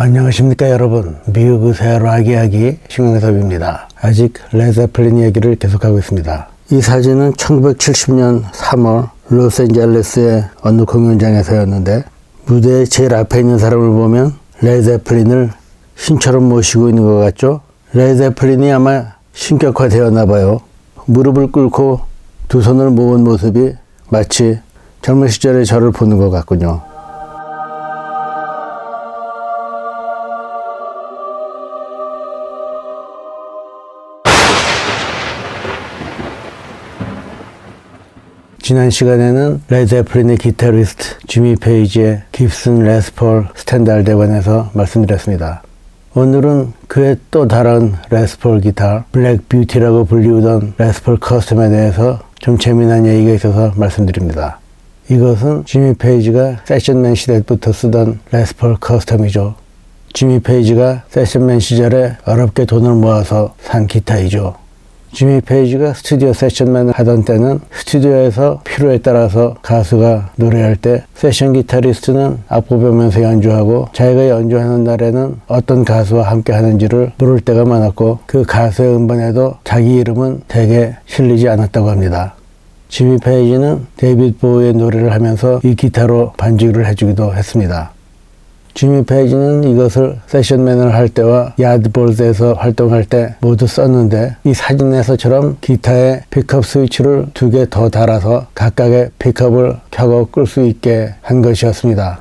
안녕하십니까 여러분, 미국 의사의 락 이야기 신광섭입니다. 아직 레드제플린 얘기를 계속하고 있습니다. 이 사진은 1970년 3월 로스앤젤레스의 어느 공연장에서였는데, 무대의 제일 앞에 있는 사람을 보면 레드제플린을 신처럼 모시고 있는 것 같죠? 레드제플린이 아마 신격화되었나 봐요. 무릎을 꿇고 두 손을 모은 모습이 마치 젊은 시절의 저를 보는 것 같군요. 지난 시간에는 레드제플린의 기타리스트 지미 페이지의 깁슨 레스폴 스탠다드에 관해서 말씀드렸습니다. 오늘은 그의 또 다른 레스폴 기타 블랙 뷰티라고 불리우던 레스폴 커스텀에 대해서 좀 재미난 얘기가 있어서 말씀드립니다. 이것은 지미 페이지가 세션맨 시대부터 쓰던 레스폴 커스텀이죠. 지미 페이지가 세션맨 시절에 어렵게 돈을 모아서 산 기타이죠. 지미 페이지가 스튜디오 세션맨을 하던 때는 스튜디오에서 필요에 따라서 가수가 노래할 때 세션 기타리스트는 앞부분에서 연주하고, 자기가 연주하는 날에는 어떤 가수와 함께 하는지를 모를 때가 많았고, 그 가수의 음반에도 자기 이름은 대개 실리지 않았다고 합니다. 지미 페이지는 데이비드 보우의 노래를 하면서 이 기타로 반주를 해주기도 했습니다. 지미 페이지는 이것을 세션맨을 할 때와 야드볼드에서 활동할 때 모두 썼는데, 이 사진에서처럼 기타에 픽업 스위치를 2개 더 달아서 각각의 픽업을 켜고 끌 수 있게 한 것이었습니다.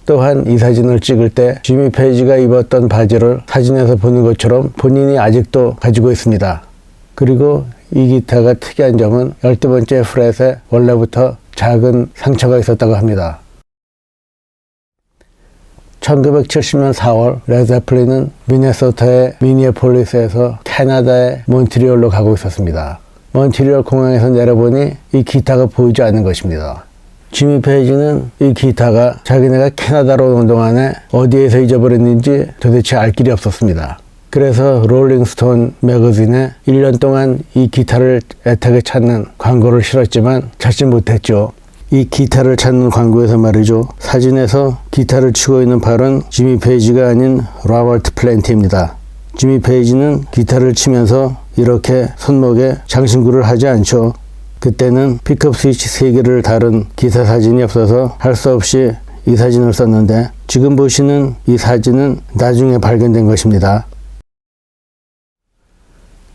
또한 이 사진을 찍을 때 지미 페이지가 입었던 바지를 사진에서 보는 것처럼 본인이 아직도 가지고 있습니다. 그리고 이 기타가 특이한 점은 12번째 프렛에 원래부터 작은 상처가 있었다고 합니다. 1970년 4월 레드제플린은 미네소타의 미니애폴리스에서 캐나다의 몬트리올로 가고 있었습니다. 몬트리올 공항에서 내려보니 이 기타가 보이지 않는 것입니다. 지미 페이지는 이 기타가 자기네가 캐나다로 오는 동안에 어디에서 잊어버렸는지 도대체 알 길이 없었습니다. 그래서 롤링스톤 매거진에 1년 동안 이 기타를 애타게 찾는 광고를 실었지만 찾지 못했죠. 이 기타를 찾는 광고에서 말이죠, 사진에서 기타를 치고 있는 팔은 지미 페이지가 아닌 로버트 플랜트입니다. 지미 페이지는 기타를 치면서 이렇게 손목에 장신구를 하지 않죠. 그때는 픽업 스위치 3개를 다른 기타 사진이 없어서 할 수 없이 이 사진을 썼는데, 지금 보시는 이 사진은 나중에 발견된 것입니다.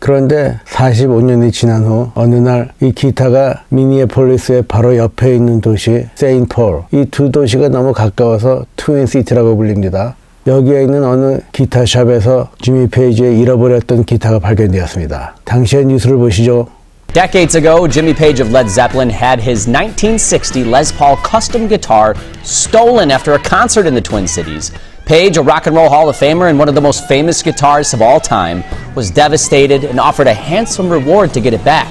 그런데 45년이 지난 후 어느 날 이 기타가 미니애폴리스의 바로 옆에 있는 도시 세인트폴, 이 두 도시가 너무 가까워서 트윈시티라고 불립니다. 여기에 있는 어느 기타샵에서 지미 페이지의 잃어버렸던 기타가 발견되었습니다. 당시의 뉴스를 보시죠. Decades ago, Jimmy Page of Led Zeppelin had his 1960 Les Paul custom guitar stolen after a concert in the Twin Cities. Page, a Rock and Roll Hall of Famer and one of the most famous guitarists of all time, was devastated and offered a handsome reward to get it back.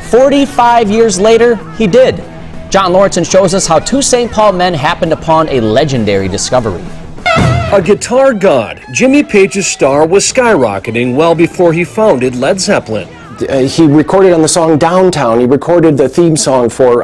45 years later, he did. John Lawrenson shows us how two St. Paul men happened upon a legendary discovery. A guitar god, Jimmy Page's star was skyrocketing well before he founded Led Zeppelin. He recorded on the song Downtown. He recorded the theme song for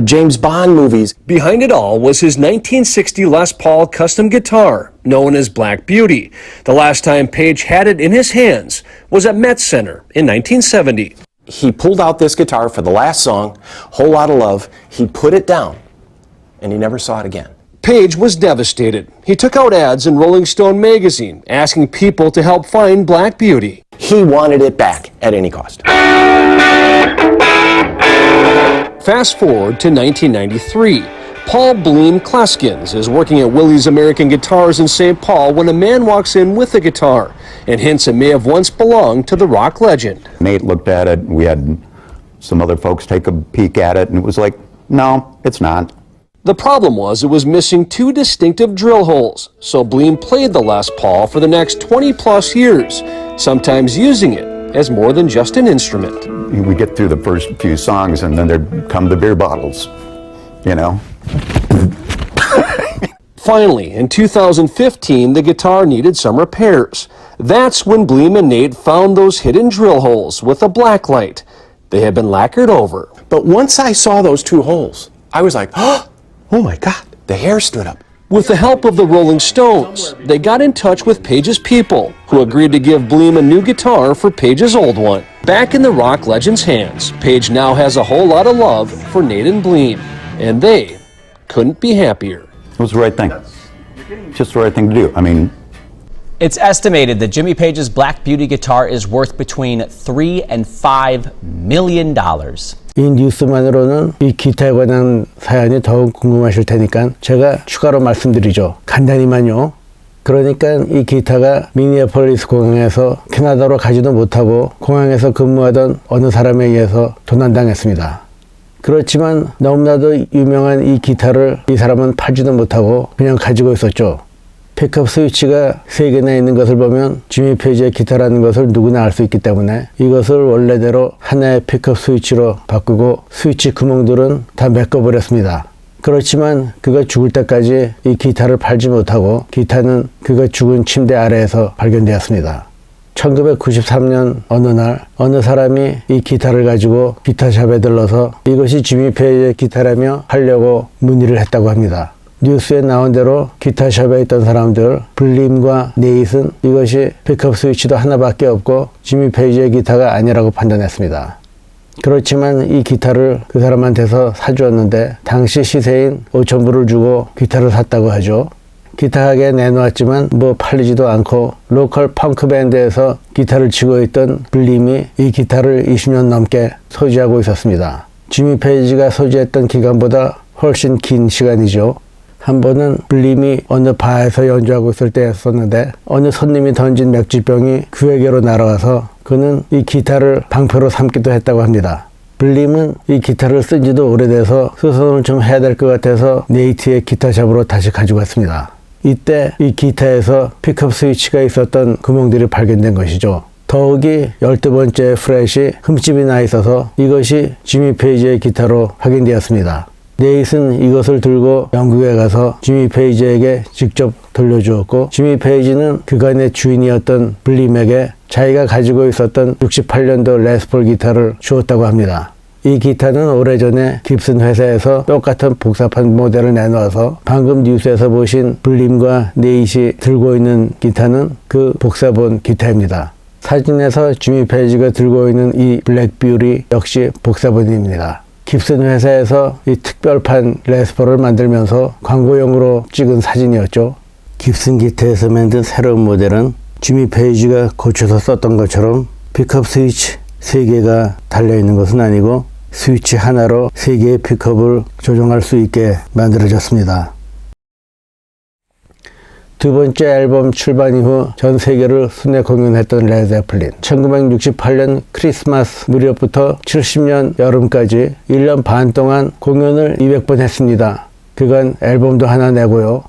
James Bond movies. Behind it all was his 1960 Les Paul custom guitar, known as Black Beauty. The last time Page had it in his hands was at Met Center in 1970. He pulled out this guitar for the last song, Whole Lotta Love. He put it down, and he never saw it again. Page was devastated. He took out ads in Rolling Stone magazine, asking people to help find Black Beauty. He wanted it back at any cost. Fast forward to 1993. Paul Bleem Kleskins is working at Willie's American Guitars in St. Paul when a man walks in with a guitar and hints it may have once belonged to the rock legend. Nate looked at it. We had some other folks take a peek at it, and it was like, no, it's not. The problem was it was missing two distinctive drill holes, so Bleem played the Les Paul for the next 20-plus years, sometimes using it as more than just an instrument. We get through the first few songs, and then there'd come the beer bottles, you know? Finally, in 2015, the guitar needed some repairs. That's when Bleem and Nate found those hidden drill holes with a black light. They had been lacquered over. But once I saw those two holes, I was like, oh my God, the hair stood up. With the help of the Rolling Stones, they got in touch with Page's people, who agreed to give Bleem a new guitar for Page's old one. Back in the rock legend's hands, Page now has a whole lot of love for Nate and Bleem, and they couldn't be happier. It was the right thing. Just the right thing to do. I mean, It's estimated that Jimmy Page's Black Beauty guitar is worth between $3 and $5 million. 이 뉴스만으로는 이 기타에 관한 사연이 더욱 궁금하실 테니까 제가 추가로 말씀드리죠. 간단히만요. 그러니까 이 기타가 미니애폴리스 공항에서 캐나다로 가지도 못하고 공항에서 근무하던 어느 사람에 의해서 도난당했습니다. 그렇지만 너무나도 유명한 이 기타를 이 사람은 팔지도 못하고 그냥 가지고 있었죠. 픽업 스위치가 3개나 있는 것을 보면 지미 페이지의 기타라는 것을 누구나 알 수 있기 때문에 이것을 원래대로 하나의 픽업 스위치로 바꾸고 스위치 구멍들은 다 메꿔버렸습니다. 그렇지만 그가 죽을 때까지 이 기타를 팔지 못하고 기타는 그가 죽은 침대 아래에서 발견되었습니다. 1993년 어느 날 어느 사람이 이 기타를 가지고 기타샵에 들러서 이것이 지미 페이지의 기타라며 하려고 문의를 했다고 합니다. 뉴스에 나온 대로 기타샵에 있던 사람들 블림과 네잇은 이것이 픽업 스위치도 하나밖에 없고 지미 페이지의 기타가 아니라고 판단했습니다. 그렇지만 이 기타를 그 사람한테서 사주었는데 당시 시세인 5,000불을 주고 기타를 샀다고 하죠. 기타 가게에 내놓았지만 뭐 팔리지도 않고 로컬 펑크 밴드에서 기타를 치고 있던 블림이 이 기타를 20년 넘게 소지하고 있었습니다. 지미 페이지가 소지했던 기간보다 훨씬 긴 시간이죠. 한 번은 블림이 어느 바에서 연주하고 있을 때였었는데 어느 손님이 던진 맥주병이 그에게로 날아와서 그는 이 기타를 방패로 삼기도 했다고 합니다. 블림은 이 기타를 쓴 지도 오래돼서 수선을 좀 해야 될 것 같아서 네이트의 기타샵으로 다시 가지고 왔습니다. 이때 이 기타에서 픽업 스위치가 있었던 구멍들이 발견된 것이죠. 더욱이 12번째 프렛이 흠집이 나 있어서 이것이 지미 페이지의 기타로 확인되었습니다. 네잇은 이것을 들고 영국에 가서 지미 페이지에게 직접 돌려주었고 지미 페이지는 그간의 주인이었던 블림에게 자기가 가지고 있었던 68년도 레스폴 기타를 주었다고 합니다. 이 기타는 오래전에 깁슨 회사에서 똑같은 복사판 모델을 내놓아서 방금 뉴스에서 보신 블림과 네잇이 들고 있는 기타는 그 복사본 기타입니다. 사진에서 지미 페이지가 들고 있는 이 블랙 뷰티 역시 복사본입니다. 깁슨 회사에서 이 특별판 레스폴을 만들면서 광고용으로 찍은 사진이었죠. 깁슨 기타에서 만든 새로운 모델은 지미 페이지가 고쳐서 썼던 것처럼 픽업 스위치 3개가 달려있는 것은 아니고 스위치 하나로 3개의 픽업을 조정할 수 있게 만들어졌습니다. 두 번째 앨범 출반 이후 전 세계를 순회 공연했던 레드제플린. 1968년 크리스마스 무렵부터 70년 여름까지 1년 반 동안 공연을 200번 했습니다. 그간 앨범도 하나 내고요.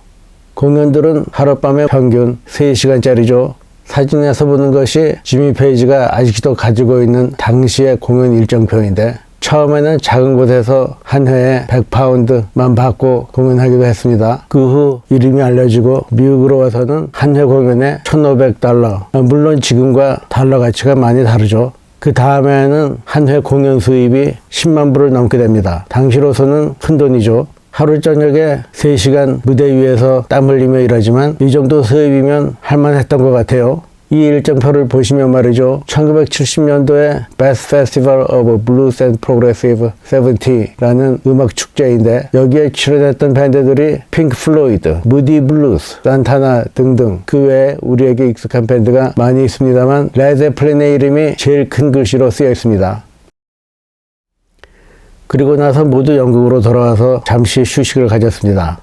공연들은 하룻밤에 평균 3시간짜리죠. 사진에서 보는 것이 지미 페이지가 아직도 가지고 있는 당시의 공연 일정표인데 처음에는 작은 곳에서 한 회에 100파운드만 받고 공연하기도 했습니다. 그 후 이름이 알려지고 미국으로 와서는 한 회 공연에 $1,500. 물론 지금과 달러 가치가 많이 다르죠. 그 다음에는 한 회 공연 수입이 10만 불을 넘게 됩니다. 당시로서는 큰 돈이죠. 하루 저녁에 3시간 무대 위에서 땀 흘리며 일하지만 이 정도 수입이면 할만했던 것 같아요. 이 일정표를 보시면 말이죠. 1970년도에 Best Festival of Blues and Progressive 70라는 음악 축제인데 여기에 출연했던 밴드들이 핑크 플로이드, 무디 블루스, 산타나 등등 그 외에 우리에게 익숙한 밴드가 많이 있습니다만 레드제플린의 이름이 제일 큰 글씨로 쓰여 있습니다. 그리고 나서 모두 영국으로 돌아와서 잠시 휴식을 가졌습니다.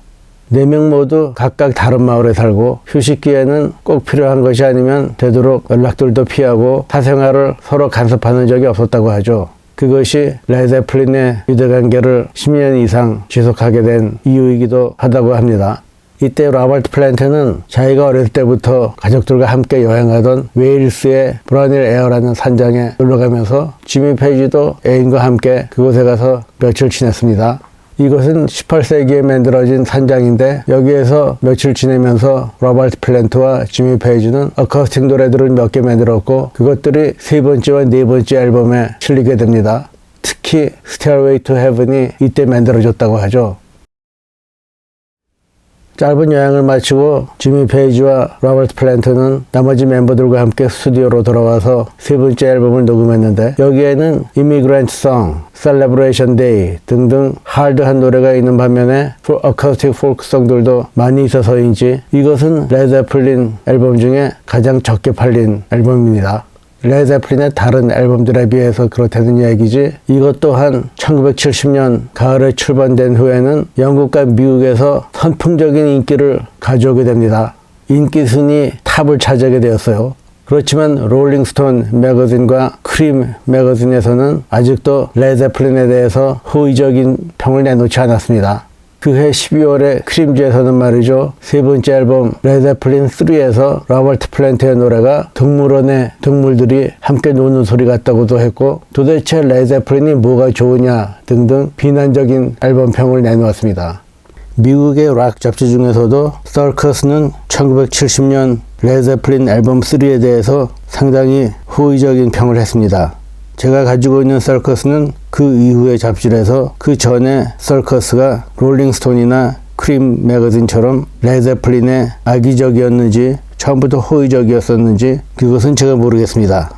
4명 모두 각각 다른 마을에 살고 휴식기에는 꼭 필요한 것이 아니면 되도록 연락들도 피하고 사생활을 서로 간섭하는 적이 없었다고 하죠. 그것이 레드제플린의 유대관계를 10년 이상 지속하게 된 이유이기도 하다고 합니다. 이때 로버트 플랜트는 자기가 어릴 때부터 가족들과 함께 여행하던 웨일스의 브라닐 에어라는 산장에 놀러가면서 지미 페이지도 애인과 함께 그곳에 가서 며칠 지냈습니다. 이것은 18세기에 만들어진 산장인데 여기에서 며칠 지내면서 로버트 플랜트와 지미 페이지는 어쿠스틱 노래들을 몇 개 만들었고 그것들이 3번째와 4번째 앨범에 실리게 됩니다. 특히 Stairway to Heaven이 이때 만들어졌다고 하죠. 짧은 여행을 마치고 지미 페이지와 로버트 플랜트는 나머지 멤버들과 함께 스튜디오로 돌아와서 세 번째 앨범을 녹음했는데 여기에는 Immigrant Song, Celebration Day 등등 하드한 노래가 있는 반면에 어쿠스틱 포크송들도 많이 있어서인지 이것은 레드제플린 앨범 중에 가장 적게 팔린 앨범입니다. 레드제플린의 다른 앨범들에 비해서 그렇다는 얘기지 이것 또한 1970년 가을에 출간된 후에는 영국과 미국에서 선풍적인 인기를 가져오게 됩니다. 인기 순위 탑을 차지하게 되었어요. 그렇지만 롤링스톤 매거진과 크림 매거진에서는 아직도 레드제플린에 대해서 호의적인 평을 내놓지 않았습니다. 그해 12월에 크림즈에서는 말이죠. 세 번째 앨범 레드제플린 3에서 로버트 플랜트의 노래가 동물원의 동물들이 함께 노는 소리 같다고도 했고 도대체 레드제플린이 뭐가 좋으냐 등등 비난적인 앨범평을 내놓았습니다. 미국의 락 잡지 중에서도 서커스는 1970년 레드제플린 앨범 3에 대해서 상당히 호의적인 평을 했습니다. 제가 가지고 있는 서커스는 그 이후의 잡지에서 그 전에 서커스가 롤링스톤이나 크림 매거진처럼 레드제플린에 악의적이었는지 처음부터 호의적이었었는지 그것은 제가 모르겠습니다.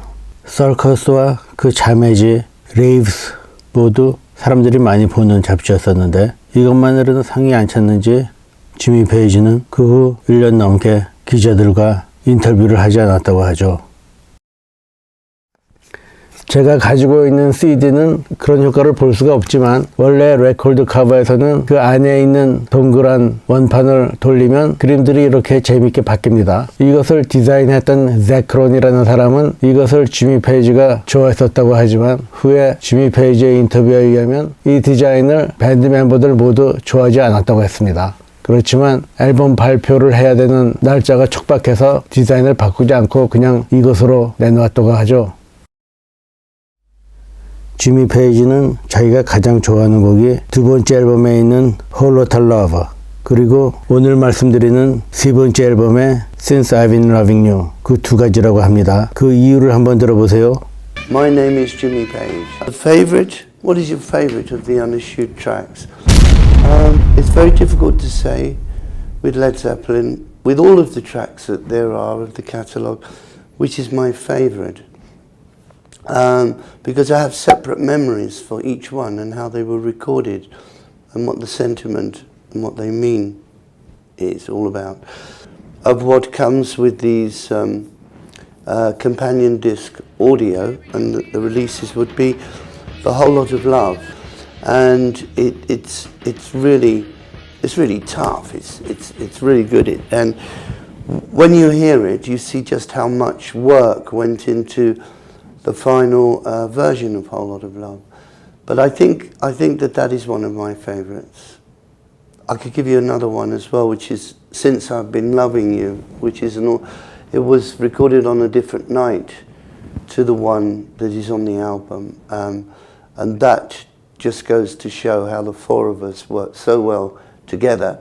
서커스와 그 자매지 레이브스 모두 사람들이 많이 보는 잡지였었는데 이것만으로는 상이 안 찼는지 지미 페이지는 그 후 1년 넘게 기자들과 인터뷰를 하지 않았다고 하죠. 제가 가지고 있는 CD는 그런 효과를 볼 수가 없지만 원래 레코드 커버에서는 그 안에 있는 동그란 원판을 돌리면 그림들이 이렇게 재밌게 바뀝니다. 이것을 디자인했던 제크론이라는 사람은 이것을 지미 페이지가 좋아했었다고 하지만 후에 지미 페이지의 인터뷰에 의하면 이 디자인을 밴드 멤버들 모두 좋아하지 않았다고 했습니다. 그렇지만 앨범 발표를 해야 되는 날짜가 촉박해서 디자인을 바꾸지 않고 그냥 이것으로 내놓았다고 하죠. 지미 페이지는 자기가 가장 좋아하는 곡이 두 번째 앨범에 있는 Whole Lotta Love 그리고 오늘 말씀드리는 세 번째 앨범의 Since I've Been Loving You 그 두 가지라고 합니다. 그 이유를 한번 들어보세요. My name is Jimmy Page. The favorite? What is your favorite of the unissued tracks? It's very difficult to say with Led Zeppelin, with all of the tracks that there are of the catalogue, which is my favorite. Because I have separate memories for each one and how they were recorded and what the sentiment and what they mean is all about. Of what comes with these companion disc audio, and the releases would be The Whole Lot of Love, and it's really tough. It's really good. And when you hear it, you see just how much work went into the final version of Whole Lot of Love. But I think that is one of my favourites. I could give you another one as well, which is Since I've Been Loving You, which is it was recorded on a different night to the one that is on the album. And that just goes to show how the four of us worked so well together.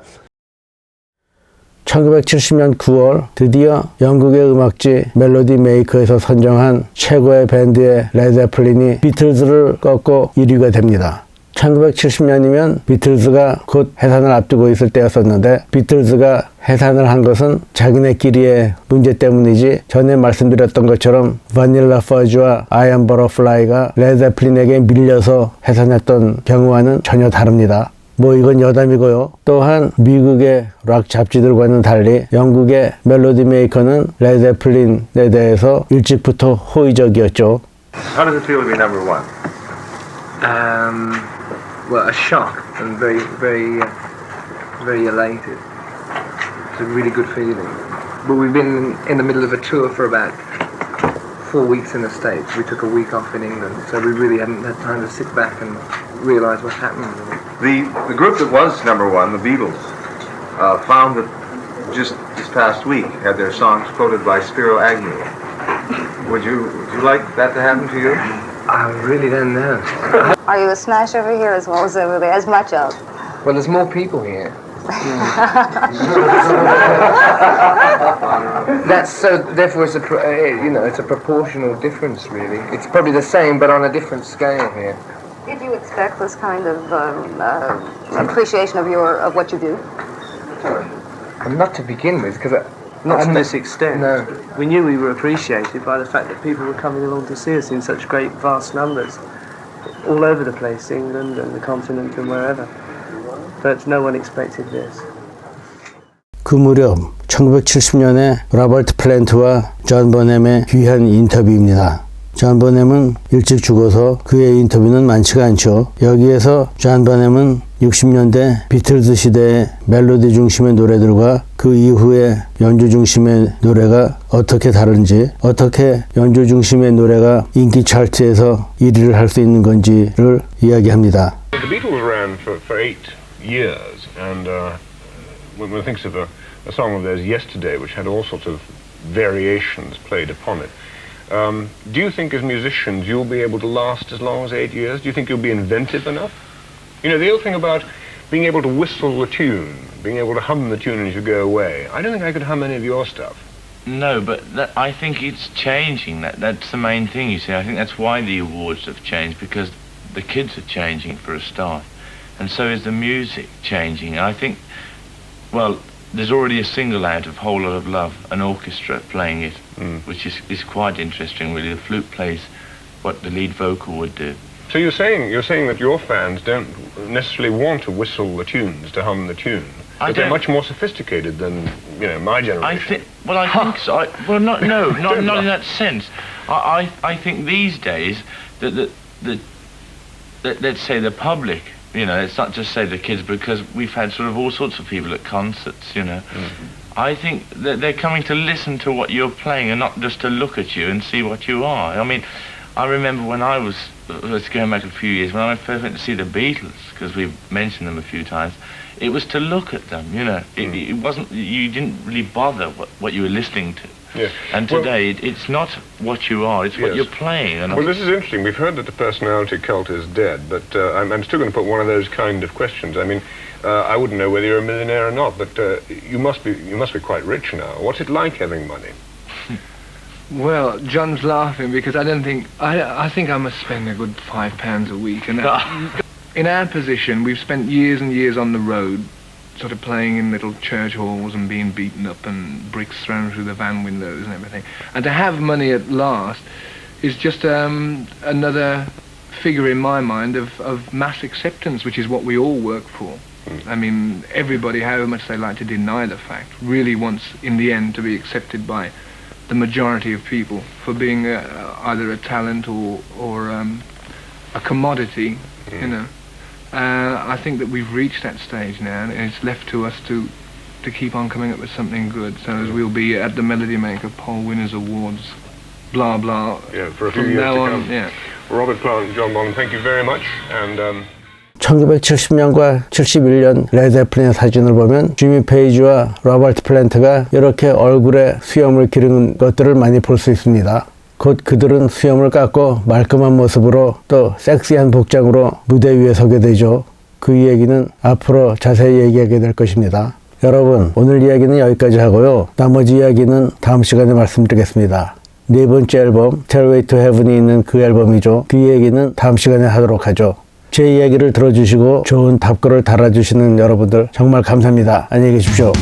1970년 9월 드디어 영국의 음악지 멜로디 메이커에서 선정한 최고의 밴드의 레드제플린이 비틀즈를 꺾고 1위가 됩니다. 1970년이면 비틀즈가 곧 해산을 앞두고 있을 때였었는데 비틀즈가 해산을 한 것은 자기네끼리의 문제 때문이지 전에 말씀드렸던 것처럼 바닐라 퍼즈와 아이언 버터플라이가 레드제플린에게 밀려서 해산했던 경우와는 전혀 다릅니다. 뭐 이건 여담이고요. 또한 미국의 락 잡지들과는 달리 영국의 멜로디 메이커는 레드제플린에 대해서 일찍부터 호의적이었죠. How does it feel to be number one? Well, a shock and very elated. It's a really good feeling. But we've been in the middle of a tour for about 4 weeks in the States. We took a week off in England, so we really hadn't had time to sit back and realise what happened. The group that was number one, the Beatles, found that just this past week had their songs quoted by Spiro Agnew. Would you like that to happen to you? I really don't know. Are you a smash over here as well as over there? As much of? Well, there's more people here. That's so. Therefore, it's it's a proportional difference, really. It's probably the same, but on a different scale here. Did you expect this kind of appreciation of what you do? And not to begin with, because Not to this extent. No. We knew we were appreciated by the fact that people were coming along to see us in such great, vast numbers, all over the place, England and the continent and wherever. But no one expected this. 그 무렵 1970년에 로버트 플랜트와 존 보넴의 귀한 인터뷰입니다. 존 보넴은 일찍 죽어서 그의 인터뷰는 많지가 않죠. 여기에서 존 보넴은 60년대 비틀즈 시대의 멜로디 중심의 노래들과 그 이후의 연주 중심의 노래가 어떻게 다른지, 어떻게 연주 중심의 노래가 인기 차트에서 1위를 할 수 있는 건지를 이야기합니다. The Beatles ran for 8 years, and when one thinks of a song of theirs, Yesterday, which had all sorts of variations played upon it, do you think as musicians you'll be able to last as long as 8 years? Do you think you'll be inventive enough? You know, the old thing about being able to whistle a tune, being able to hum the tune as you go away, I don't think I could hum any of your stuff. No, but I think it's changing. That's the main thing, you see. I think that's why the awards have changed, because the kids are changing for a start. And so is the music changing. I think, well, there's already a single out of Whole Lot of Love, an orchestra playing it, which is quite interesting, really. The flute plays what the lead vocal would do. So you're saying that your fans don't necessarily want to whistle the tunes, to hum the tune, but they're much more sophisticated than, you know, my generation. I think so. Well, not in that sense. I think these days that let's say the public, you know, it's not just say the kids, because we've had sort of all sorts of people at concerts, you know. I think that they're coming to listen to what you're playing and not just to look at you and see what you are. I mean, I remember when I was, let's go back a few years, when I first went to see the Beatles, because we've mentioned them a few times, it was to look at them, you know. It wasn't, you didn't really bother what you were listening to. Yeah. And today, it's not what you are, it's what you're playing. And well, this is interesting. We've heard that the personality cult is dead, but I'm still going to put one of those kind of questions. I mean, I wouldn't know whether you're a millionaire or not, but you must be quite rich now. What's it like having money? Well, John's laughing because I think I must spend a good £5 a week. And in our position, we've spent years and years on the road, sort of playing in little church halls and being beaten up and bricks thrown through the van windows and everything. And to have money at last is just another figure in my mind of mass acceptance, which is what we all work for. I mean, everybody, however much they like to deny the fact, really wants, in the end, to be accepted by the majority of people for being either a talent or a commodity, you know. I think that we've reached that stage now, and it's left to us to keep on coming up with something good. So as we'll be at the Melody Maker Poll Winners Awards, blah blah. Yeah, for a few years to come. Yeah. Robert Plant, John Bonham, thank you very much. And 1970년과 71년 레드제플린의 사진을 보면 지미 페이지와 로버트 플랜트가 이렇게 얼굴에 수염을 기른 것들을 많이 볼 수 있습니다. 곧 그들은 수염을 깎고 말끔한 모습으로 또 섹시한 복장으로 무대 위에 서게 되죠. 그 이야기는 앞으로 자세히 얘기하게 될 것입니다. 여러분, 오늘 이야기는 여기까지 하고요. 나머지 이야기는 다음 시간에 말씀드리겠습니다. 네 번째 앨범 Stairway to Heaven이 있는 그 앨범이죠. 그 이야기는 다음 시간에 하도록 하죠. 제 이야기를 들어주시고 좋은 답글을 달아주시는 여러분들 정말 감사합니다. 안녕히 계십시오.